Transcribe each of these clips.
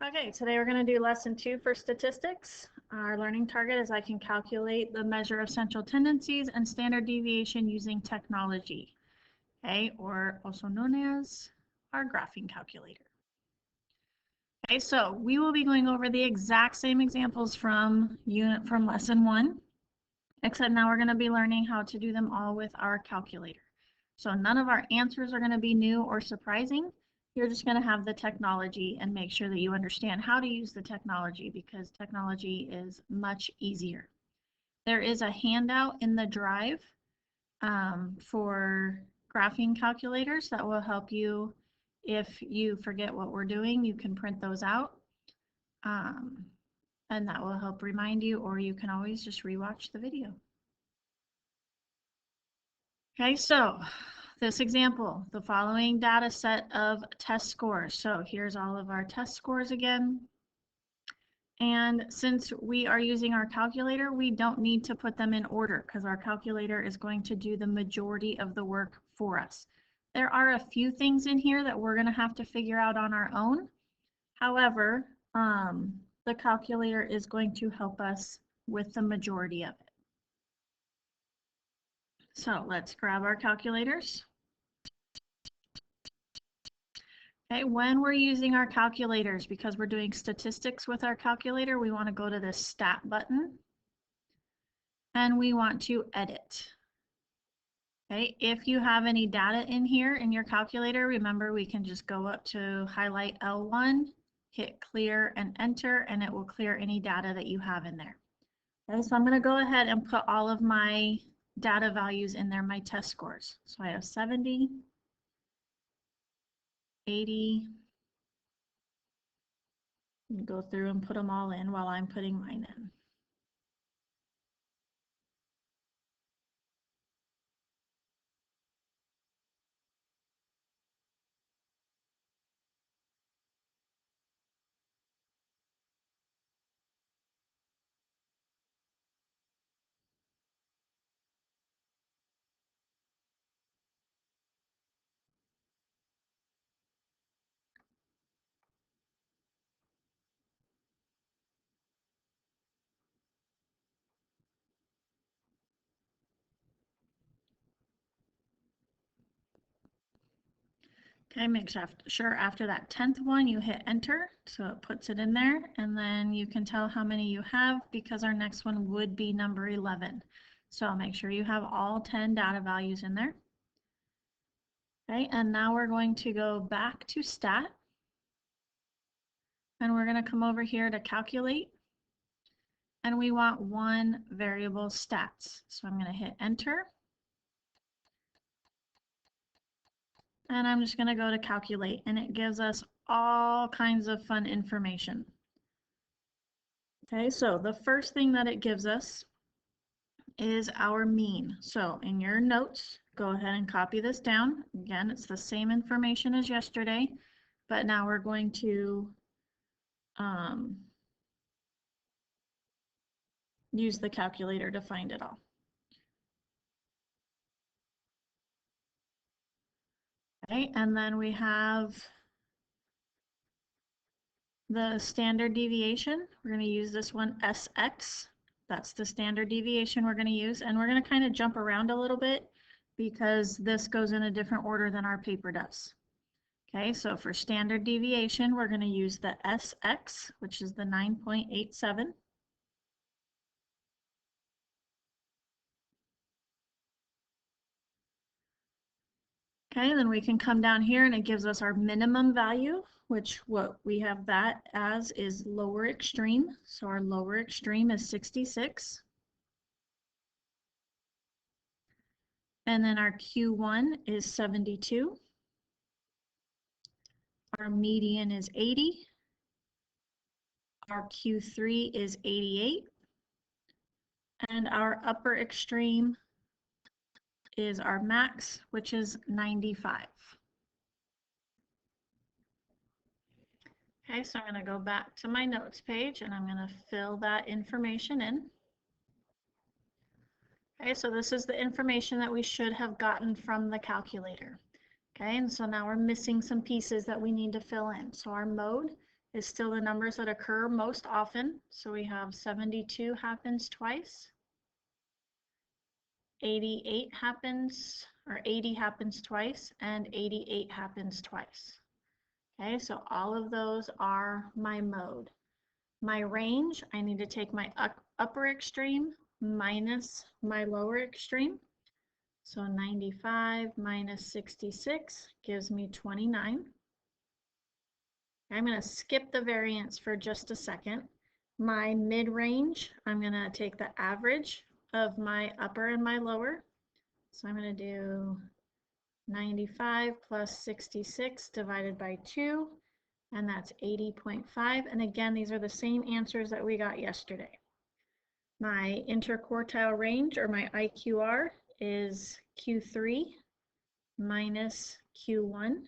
Okay, today we're going to do lesson 2 for statistics. Our learning target is I can calculate the measure of central tendencies and standard deviation using technology, okay, or also known as our graphing calculator. Okay, so we will be going over the exact same examples from lesson 1, except now we're going to be learning how to do them all with our calculator. So none of our answers are going to be new or surprising. You're just going to have the technology and make sure that you understand how to use the technology because technology is much easier. There is a handout in the drive for graphing calculators that will help you if you forget what we're doing. You can print those out and that will help remind you, or you can always just rewatch the video. Okay, so this example, the following data set of test scores. So here's all of our test scores again. And since we are using our calculator, we don't need to put them in order because our calculator is going to do the majority of the work for us. There are a few things in here that we're going to have to figure out on our own. However, the calculator is going to help us with the majority of it. So let's grab our calculators. Okay, when we're using our calculators, because we're doing statistics with our calculator, we want to go to the Stat button and we want to edit. Okay, if you have any data in here in your calculator, remember we can just go up to highlight L1, hit clear and enter, and it will clear any data that you have in there. Okay, so I'm going to go ahead and put all of my data values in there, my test scores. So I have 70, 80, and go through and put them all in while I'm putting mine in. Okay, make sure after that 10th one you hit enter, so it puts it in there, and then you can tell how many you have because our next one would be number 11. So make sure you have all 10 data values in there. Okay, and now we're going to go back to stat, and we're going to come over here to calculate, and we want one variable stats. So I'm going to hit enter. And I'm just going to go to calculate, and it gives us all kinds of fun information. Okay, so the first thing that it gives us is our mean. So in your notes, go ahead and copy this down. Again, it's the same information as yesterday, but now we're going to use the calculator to find it all. Okay, and then we have the standard deviation. We're going to use this one, SX. That's the standard deviation we're going to use. And we're going to kind of jump around a little bit because this goes in a different order than our paper does. Okay, so for standard deviation, we're going to use the SX, which is the 9.87. Okay, then we can come down here and it gives us our minimum value, which what we have that as is lower extreme. So our lower extreme is 66. And then our Q1 is 72. Our median is 80. Our Q3 is 88. And our upper extreme is our max, which is 95. Okay, so I'm going to go back to my notes page and I'm going to fill that information in. Okay, so this is the information that we should have gotten from the calculator. Okay, and so now we're missing some pieces that we need to fill in. So our mode is still the numbers that occur most often. So we have 72 happens twice, 88 happens, or 80 happens twice, and 88 happens twice. Okay, so all of those are my mode. My range, I need to take my upper extreme minus my lower extreme. So 95 minus 66 gives me 29. I'm going to skip the variance for just a second. My mid-range, I'm going to take the average of my upper and my lower. So I'm going to do 95 plus 66 divided by 2, and that's 80.5. And again, these are the same answers that we got yesterday. My interquartile range, or my IQR, is Q3 minus Q1,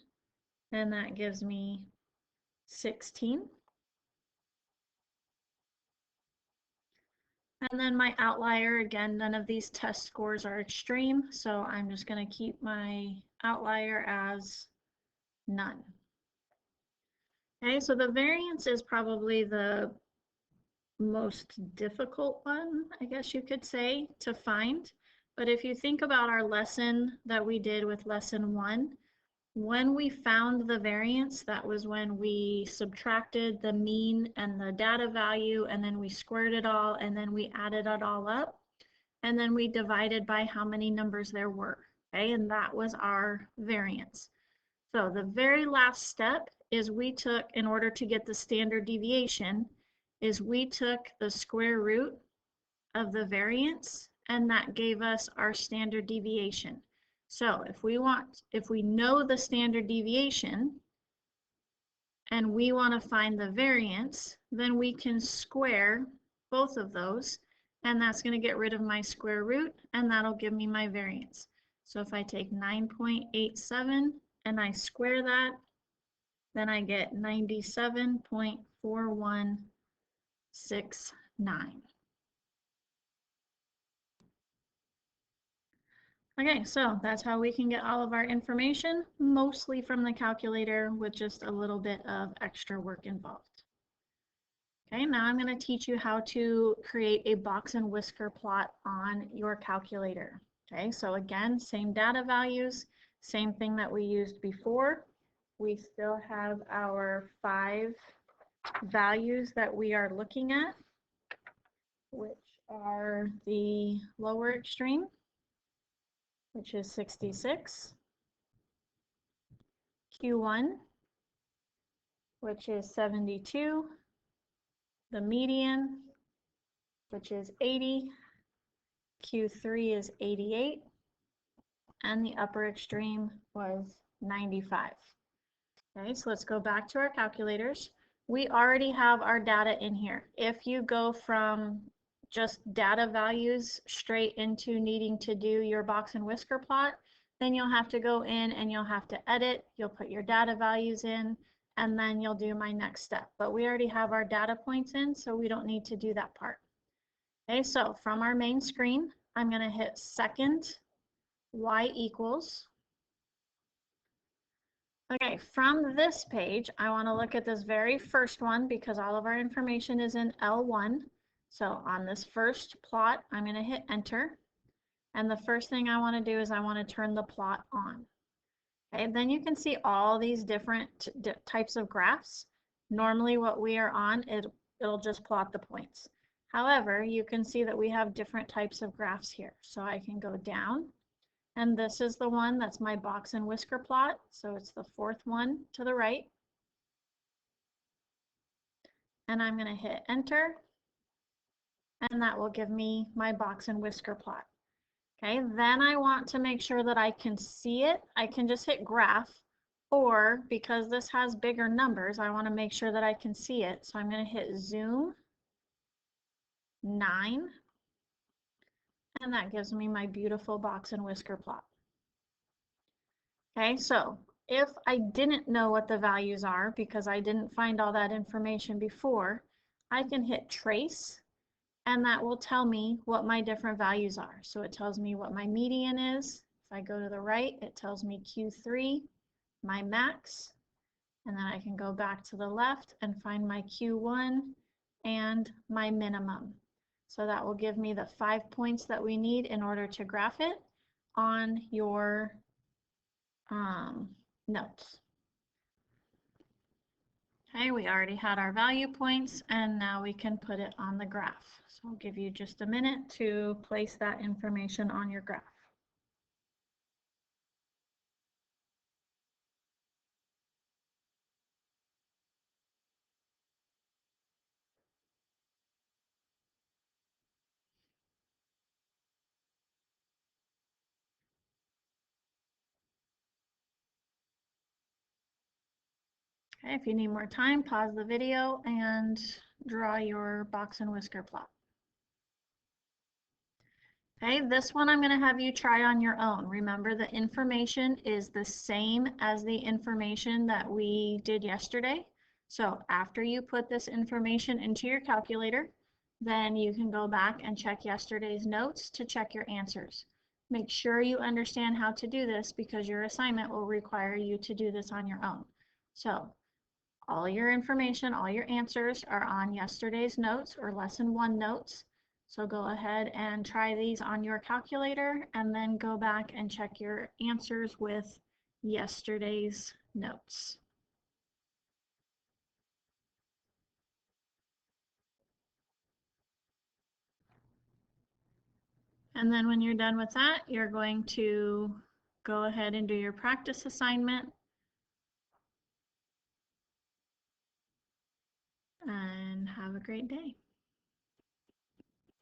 and that gives me 16. And then my outlier, again, none of these test scores are extreme, so I'm just going to keep my outlier as none. Okay, so the variance is probably the most difficult one, I guess you could say, to find. But if you think about our lesson that we did with lesson 1, when we found the variance, that was when we subtracted the mean and the data value, and then we squared it all, and then we added it all up, and then we divided by how many numbers there were, okay? And that was our variance. So the very last step is we took, in order to get the standard deviation, is we took the square root of the variance, and that gave us our standard deviation. So if we know the standard deviation and we want to find the variance, then we can square both of those, and that's going to get rid of my square root, and that'll give me my variance. So if I take 9.87 and I square that, then I get 97.4169. Okay, so that's how we can get all of our information, mostly from the calculator with just a little bit of extra work involved. Okay, now I'm going to teach you how to create a box and whisker plot on your calculator. Okay, so again, same data values, same thing that we used before. We still have our 5 values that we are looking at, which are the lower extreme, which is 66, Q1, which is 72, the median, which is 80, Q3 is 88, and the upper extreme was 95. Okay, so let's go back to our calculators. We already have our data in here. If you go from just data values straight into needing to do your box and whisker plot, then you'll have to go in and you'll have to edit, you'll put your data values in, and then you'll do my next step. But we already have our data points in, so we don't need to do that part. Okay, so from our main screen, I'm going to hit second y equals. Okay, from this page, I want to look at this very first one because all of our information is in L1. So on this first plot, I'm going to hit enter. And the first thing I want to do is I want to turn the plot on. Okay, then you can see all these different types of graphs. Normally what we are on, it'll just plot the points. However, you can see that we have different types of graphs here. So I can go down. And this is the one that's my box and whisker plot. So it's the 4th one to the right. And I'm going to hit enter. And that will give me my box and whisker plot. Okay, then I want to make sure that I can see it. I can just hit graph, or because this has bigger numbers, I want to make sure that I can see it. So I'm going to hit zoom 9. And that gives me my beautiful box and whisker plot. Okay, so if I didn't know what the values are because I didn't find all that information before, I can hit trace and that will tell me what my different values are. So it tells me what my median is. If I go to the right, it tells me Q3, my max, And then I can go back to the left and find my Q1 and my minimum. So that will give me the 5 points that we need in order to graph it on your notes. Okay, we already had our value points and now we can put it on the graph. So I'll give you just a minute to place that information on your graph. Okay, if you need more time, pause the video and draw your box and whisker plot. Okay, this one I'm going to have you try on your own. Remember, the information is the same as the information that we did yesterday. So after you put this information into your calculator, then you can go back and check yesterday's notes to check your answers. Make sure you understand how to do this because your assignment will require you to do this on your own. So all your information, all your answers are on yesterday's notes or lesson 1 notes. So go ahead and try these on your calculator and then go back and check your answers with yesterday's notes. And then when you're done with that, you're going to go ahead and do your practice assignment. And have a great day.